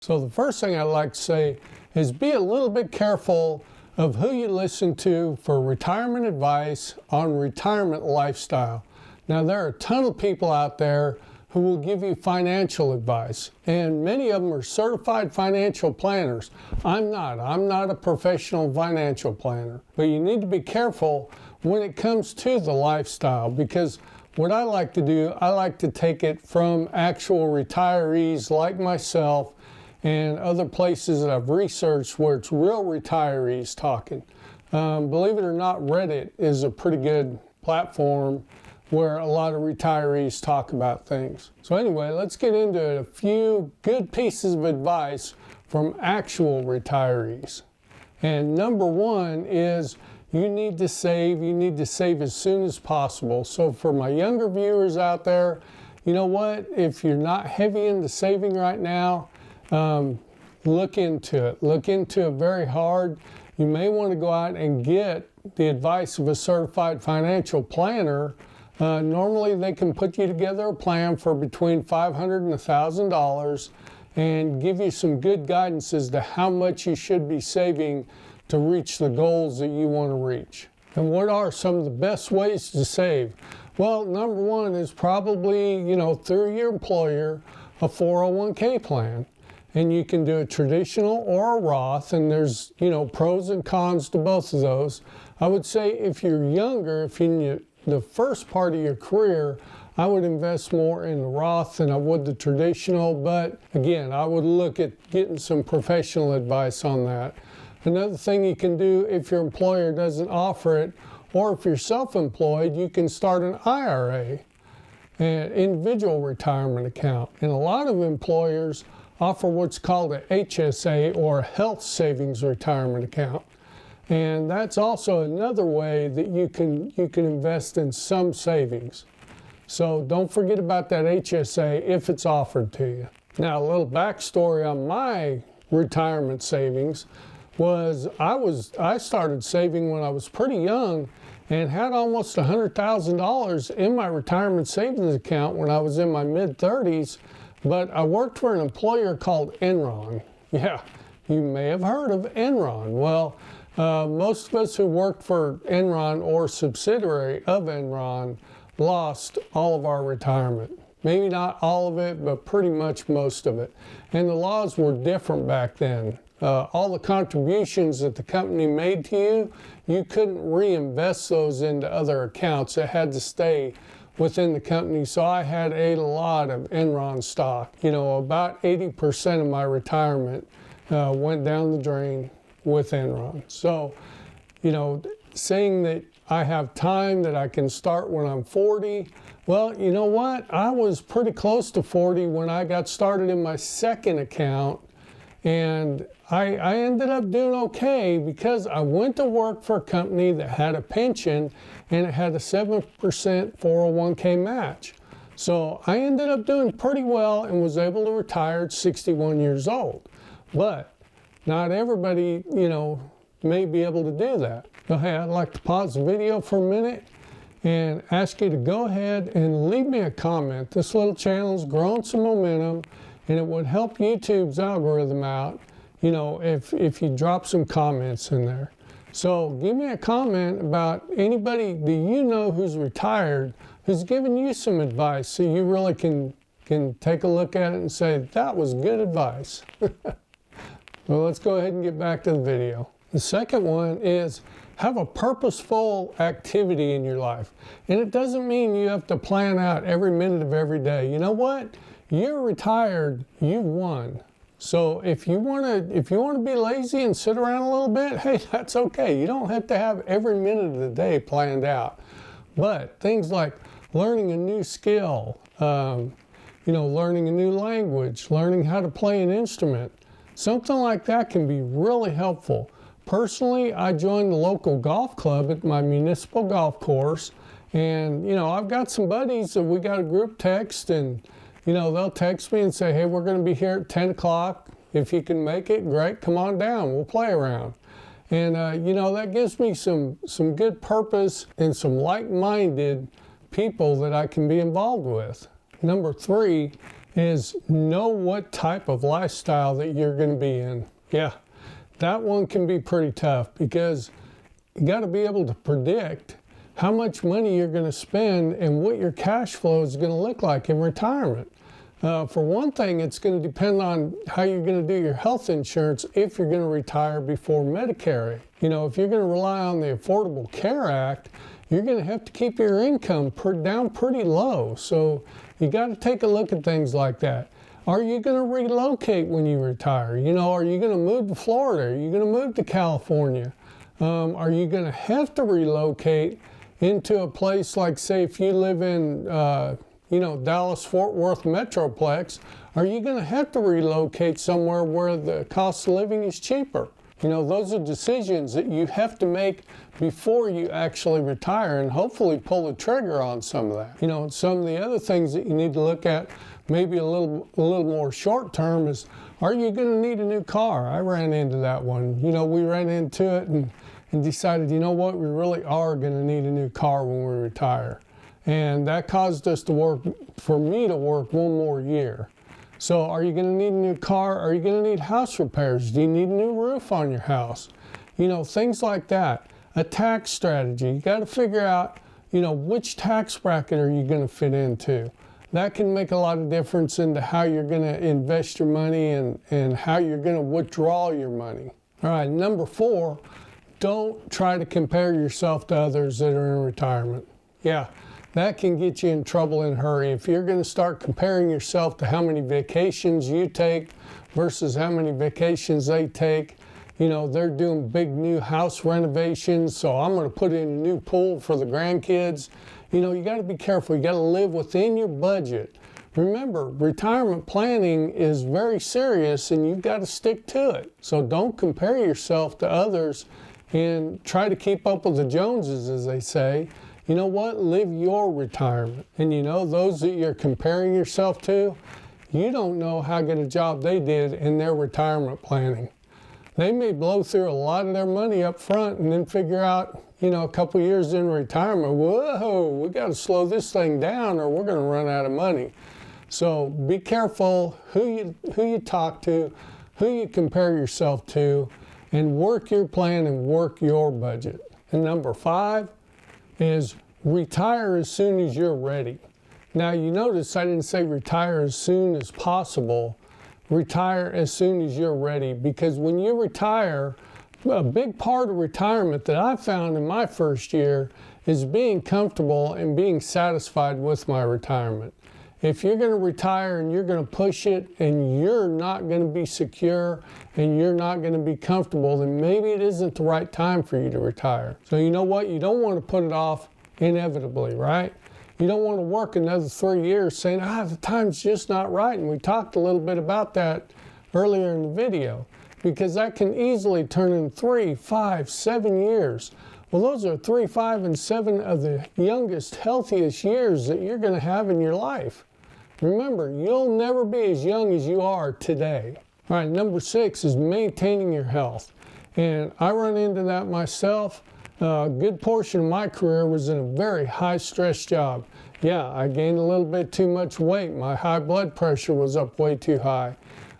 So the first thing I'd like to say is be a little bit careful of who you listen to for retirement advice on retirement lifestyle. Now, there are a ton of people out there who will give you financial advice, and many of them are certified financial planners. I'm not a professional financial planner, but you need to be careful when it comes to the lifestyle, because what I like to do, I like to take it from actual retirees like myself and other places that I've researched where it's real retirees talking. Believe it or not, Reddit is a pretty good platform where a lot of retirees talk about things. So anyway, let's get into a few good pieces of advice from actual retirees. And number one is you need to save as soon as possible. So for my younger viewers out there, you know what? If you're not heavy into saving right now, look into it. Look into it very hard. You may want to go out and get the advice of a certified financial planner. Normally they can put you together a plan for between $500 and $1,000 and give you some good guidance as to how much you should be saving to reach the goals that you want to reach. And what are some of the best ways to save? Well, number one is probably, through your employer, a 401k plan. And you can do a traditional or a Roth, and there's, pros and cons to both of those. I would say if you're younger, if you're in the first part of your career, I would invest more in the Roth than I would the traditional, but again, I would look at getting some professional advice on that. Another thing you can do if your employer doesn't offer it, or if you're self-employed, you can start an IRA, an individual retirement account. And a lot of employers offer what's called a HSA, or Health Savings Retirement Account. And that's also another way that you can invest in some savings. So don't forget about that HSA if it's offered to you. Now, a little backstory on my retirement savings was I started saving when I was pretty young and had almost $100,000 in my retirement savings account when I was in my mid-30s. But I worked for an employer called Enron. Yeah, you may have heard of Enron. Well, most of us who worked for Enron or subsidiary of Enron lost all of our retirement. Maybe not all of it, but pretty much most of it. And the laws were different back then. All the contributions that the company made to you, you couldn't reinvest those into other accounts. It had to stay within the company. So I had a lot of Enron stock. About 80% of my retirement went down the drain with Enron. So, saying that I have time, that I can start when I'm 40, well, you know what? I was pretty close to 40 when I got started in my second account, and I ended up doing okay because I went to work for a company that had a pension and it had a 7% 401k match. So I ended up doing pretty well and was able to retire at 61 years old. But not everybody, may be able to do that. So hey, I'd like to pause the video for a minute and ask you to go ahead and leave me a comment. This little channel is growing some momentum, and it would help YouTube's algorithm out, if you drop some comments in there. So give me a comment about anybody that you know who's retired, who's given you some advice so you really can take a look at it and say, that was good advice. Well, let's go ahead and get back to the video. The second one is have a purposeful activity in your life. And it doesn't mean you have to plan out every minute of every day. You know what? You're retired, you've won. So if you want to be lazy and sit around a little bit, hey, that's okay. You don't have to have every minute of the day planned out. But things like learning a new skill, learning a new language, learning how to play an instrument, something like that can be really helpful. Personally, I joined the local golf club at my municipal golf course, and I've got some buddies that we got a group text, and they'll text me and say, hey, we're going to be here at 10 o'clock. If you can make it, great, come on down. We'll play around. And, that gives me some good purpose and some like-minded people that I can be involved with. Number 3 is know what type of lifestyle that you're going to be in. Yeah, that one can be pretty tough because you got to be able to predict how much money you're going to spend and what your cash flow is going to look like in retirement. For one thing, it's going to depend on how you're going to do your health insurance if you're going to retire before Medicare. You know, if you're going to rely on the Affordable Care Act, you're going to have to keep your income down pretty low. So you got to take a look at things like that. Are you going to relocate when you retire? You know, are you going to move to Florida? Are you going to move to California? Are you going to have to relocate into a place like, say, if you live in, Dallas-Fort Worth Metroplex, are you going to have to relocate somewhere where the cost of living is cheaper? You know, those are decisions that you have to make before you actually retire and hopefully pull the trigger on some of that. You know, some of the other things that you need to look at, maybe a little more short term, is are you going to need a new car? I ran into that one. You know, we ran into it and decided, you know what, we really are going to need a new car when we retire. And that caused us to work, for me to work one more year. So are you going to need a new car? Are you going to need house repairs? Do you need a new roof on your house? You know, things like that. A tax strategy. You got to figure out, you know, which tax bracket are you going to fit into. That can make a lot of difference into how you're going to invest your money and how you're going to withdraw your money. All right, number 4, don't try to compare yourself to others that are in retirement. Yeah, that can get you in trouble in a hurry. If you're going to start comparing yourself to how many vacations you take versus how many vacations they take, you know, they're doing big new house renovations, so I'm going to put in a new pool for the grandkids. You know, you got to be careful. You got to live within your budget. Remember, retirement planning is very serious and you've got to stick to it. So don't compare yourself to others and try to keep up with the Joneses, as they say. You know what? Live your retirement. And you know, those that you're comparing yourself to, you don't know how good a job they did in their retirement planning. They may blow through a lot of their money up front and then figure out, you know, a couple years in retirement, whoa, we got to slow this thing down or we're going to run out of money. So be careful who you talk to, who you compare yourself to, and work your plan and work your budget. And number 5 is retire as soon as you're ready. Now you notice I didn't say retire as soon as possible. Retire as soon as you're ready, because when you retire, a big part of retirement that I found in my first year is being comfortable and being satisfied with my retirement. If you're going to retire and you're going to push it and you're not going to be secure and you're not going to be comfortable, then maybe it isn't the right time for you to retire. So you know what? You don't want to put it off inevitably, right? You don't want to work another 3 years saying, the time's just not right. And we talked a little bit about that earlier in the video, because that can easily turn in 3, 5, 7 years. Well, those are 3, 5, and 7 of the youngest, healthiest years that you're going to have in your life. Remember, you'll never be as young as you are today. All right, number 6 is maintaining your health. And I run into that myself. A good portion of my career was in a very high-stress job. Yeah, I gained a little bit too much weight. My high blood pressure was up way too high.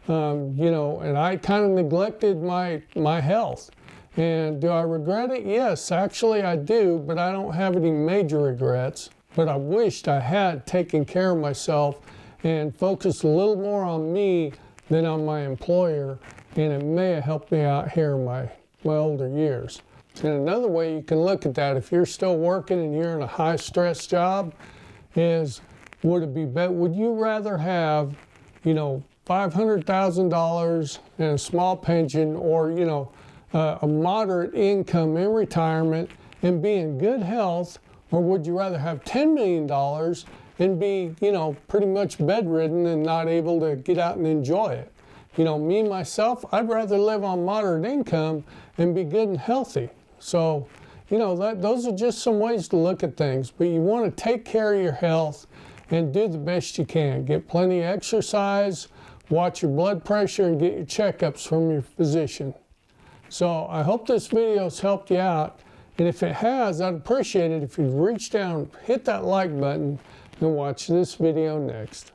And I kind of neglected my health. And do I regret it? Yes, actually I do, but I don't have any major regrets. But I wished I had taken care of myself and focused a little more on me than on my employer, and it may have helped me out here in my older years. And another way you can look at that, if you're still working and you're in a high-stress job, is would you rather have, $500,000 and a small pension, or, a moderate income in retirement and be in good health, or would you rather have $10 million and be, pretty much bedridden and not able to get out and enjoy it? Me, myself, I'd rather live on moderate income and be good and healthy. So, those are just some ways to look at things, but you want to take care of your health and do the best you can. Get plenty of exercise, watch your blood pressure, and get your checkups from your physician. So I hope this video has helped you out, and if it has, I'd appreciate it if you'd reach down, hit that like button, and watch this video next.